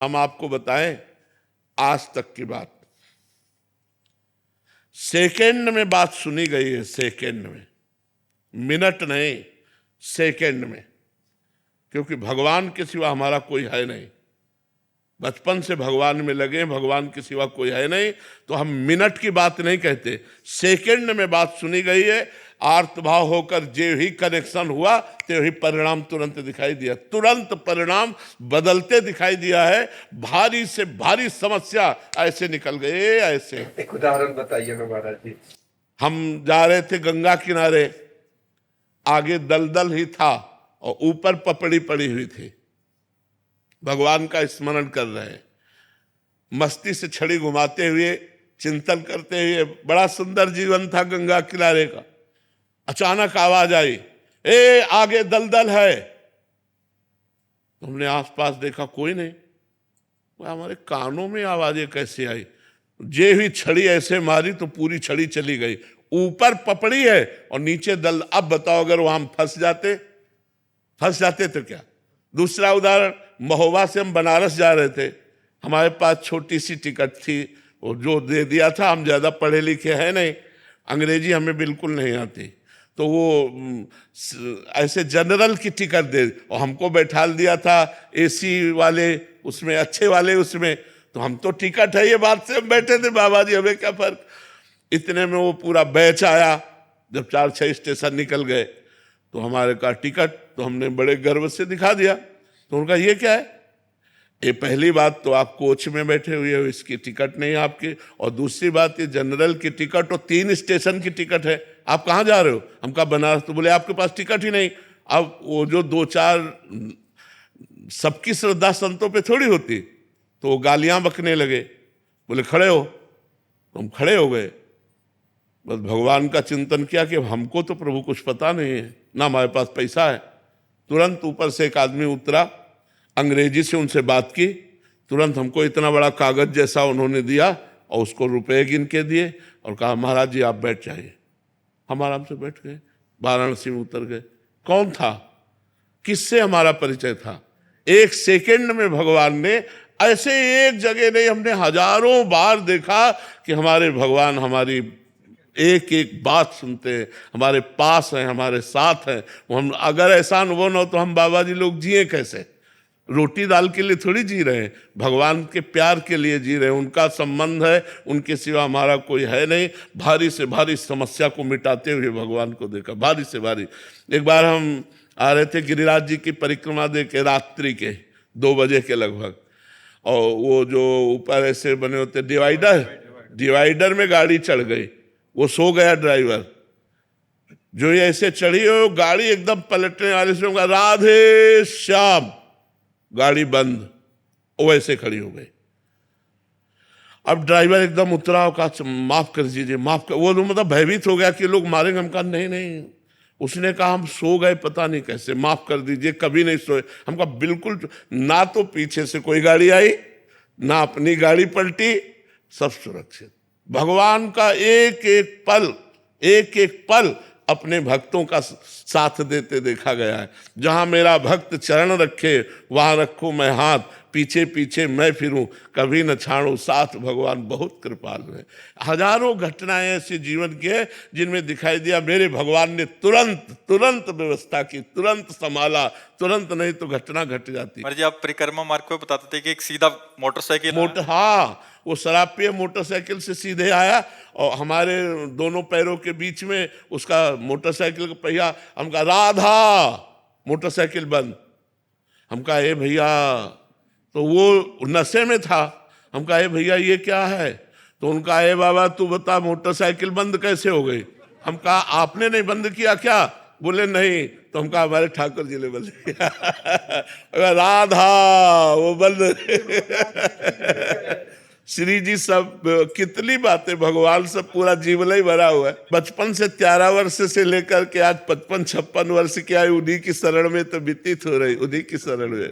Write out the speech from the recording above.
हम आपको बताएं आज तक की बात, सेकंड में बात सुनी गई है, सेकंड में, मिनट नहीं, सेकंड में। क्योंकि भगवान के सिवा हमारा कोई है नहीं, बचपन से भगवान में लगे, भगवान के सिवा कोई है नहीं, तो हम मिनट की बात नहीं कहते, सेकंड में बात सुनी गई है। आर्तभाव होकर जे ही कनेक्शन हुआ ते ही परिणाम तुरंत दिखाई दिया, तुरंत परिणाम बदलते दिखाई दिया है। भारी से भारी समस्या ऐसे निकल गए, ऐसे। एक उदाहरण बताइए ना महाराज जी। हम जा रहे थे गंगा किनारे, आगे दलदल ही था और ऊपर पपड़ी पड़ी हुई थी, भगवान का स्मरण कर रहे हैं, मस्ती से छड़ी घुमाते हुए, चिंतन करते हुए। बड़ा सुंदर जीवन था गंगा किनारे का। अचानक आवाज आई, ए आगे दलदल है। हमने आसपास देखा, कोई नहीं। हमारे कानों में आवाजें कैसे आई? जे हुई छड़ी ऐसे मारी तो पूरी छड़ी चली गई। ऊपर पपड़ी है और नीचे दल। अब बताओ, अगर वहां फंस जाते तो क्या? दूसरा उदाहरण, महोबा से हम बनारस जा रहे थे, हमारे पास छोटी सी टिकट थी, वो जो दे दिया था, हम ज़्यादा पढ़े लिखे हैं नहीं, अंग्रेजी हमें बिल्कुल नहीं आती, तो वो ऐसे जनरल की टिकट दे और हमको बैठा दिया था एसी वाले उसमें, अच्छे वाले उसमें। तो हम तो टिकट है ये बात से हम बैठे थे, बाबा जी हमें क्या फर्क। इतने में वो पूरा बैच आया। जब 4-6 स्टेशन निकल गए तो हमारे का टिकट, तो हमने बड़े गर्व से दिखा दिया। तो उनका ये क्या है? ये पहली बात तो आप कोच में बैठे हुए हो, इसकी टिकट नहीं आपकी, और दूसरी बात ये जनरल की टिकट और 3 स्टेशन की टिकट है, आप कहाँ जा रहे हो? हम कहा बनारस। तो बोले आपके पास टिकट ही नहीं। अब वो जो 2-4 सबकी श्रद्धा संतों पे थोड़ी होती, तो वो गालियां बकने लगे, बोले खड़े हो। तो हम खड़े हो गए, बस भगवान का चिंतन किया कि हमको तो प्रभु कुछ पता नहीं है, ना हमारे पास पैसा है। तुरंत ऊपर से एक आदमी उतरा, अंग्रेजी से उनसे बात की, तुरंत हमको इतना बड़ा कागज जैसा उन्होंने दिया और उसको रुपए गिन के दिए और कहा महाराज जी आप बैठ जाइए। हम आराम से बैठ गए, वाराणसी में उतर गए। कौन था, किससे हमारा परिचय था? एक सेकंड में भगवान ने, ऐसे एक जगह नहीं, हमने हजारों बार देखा कि हमारे भगवान हमारी एक एक बात सुनते हैं, हमारे पास हैं, हमारे साथ हैं। हम अगर ऐसा अनुभव न हो तो हम बाबा जी लोग जिए कैसे? रोटी दाल के लिए थोड़ी जी रहे हैं, भगवान के प्यार के लिए जी रहे हैं। उनका संबंध है, उनके सिवा हमारा कोई है नहीं। भारी से भारी समस्या को मिटाते हुए भगवान को देखा, भारी से भारी। एक बार हम आ रहे थे गिरिराज जी की परिक्रमा दे के, रात्रि के 2 बजे के लगभग, और वो जो ऊपर ऐसे बने होते डिवाइडर में गाड़ी चढ़ गई। वो सो गया ड्राइवर, जो ये ऐसे चढ़ी हो गाड़ी एकदम पलटने वाले से, राधे श्याम, गाड़ी बंद, वो ऐसे खड़ी हो गई। अब ड्राइवर एकदम उतरा और कहा माफ कर दीजिए, माफ कर। वो मतलब भयभीत हो गया कि लोग मारेंगे। हम कहा नहीं नहीं, उसने कहा हम सो गए पता नहीं कैसे, माफ कर दीजिए, कभी नहीं सोए। हम कहा बिल्कुल ना, तो पीछे से कोई गाड़ी आई ना अपनी गाड़ी पलटी, सब सुरक्षित। भगवान का एक एक पल अपने भक्तों का साथ देते देखा गया है। जहां मेरा भक्त चरण रखे वहां रखूं मैं हाथ, पीछे पीछे मैं फिरूं, कभी न छाड़ू साथ, भगवान बहुत कृपालु है। हजारों घटनाएं ऐसे जीवन की है जिनमें दिखाई दिया मेरे भगवान ने तुरंत व्यवस्था की, तुरंत संभाला, तुरंत नहीं तो घटना घट जाती। जी आप परिक्रमा मार्ग को बताते थे कि एक सीधा मोटरसाइकिल, हाँ, वो शराब पिए मोटरसाइकिल से सीधे आया और हमारे दोनों पैरों के बीच में उसका मोटरसाइकिल का पहिया। हम कहा राधा, मोटरसाइकिल बंद। हम कहा ए भैया, तो वो नशे में था। हम कहा ए भैया ये क्या है? तो उनका ए बाबा तू बता मोटरसाइकिल बंद कैसे हो गई? हम कहा आपने नहीं बंद किया क्या? बोले नहीं। तो हम कहा हमारे ठाकुर जी ने बंद किया। राधा वो बंद। श्री जी सब कितनी बातें, भगवान से पूरा जीवन ही भरा हुआ है। बचपन से 13 वर्ष से लेकर के आज 55-56 वर्ष की आयु उन्हीं की शरण में तो व्यतीत हो रही, उन्हीं की शरण में।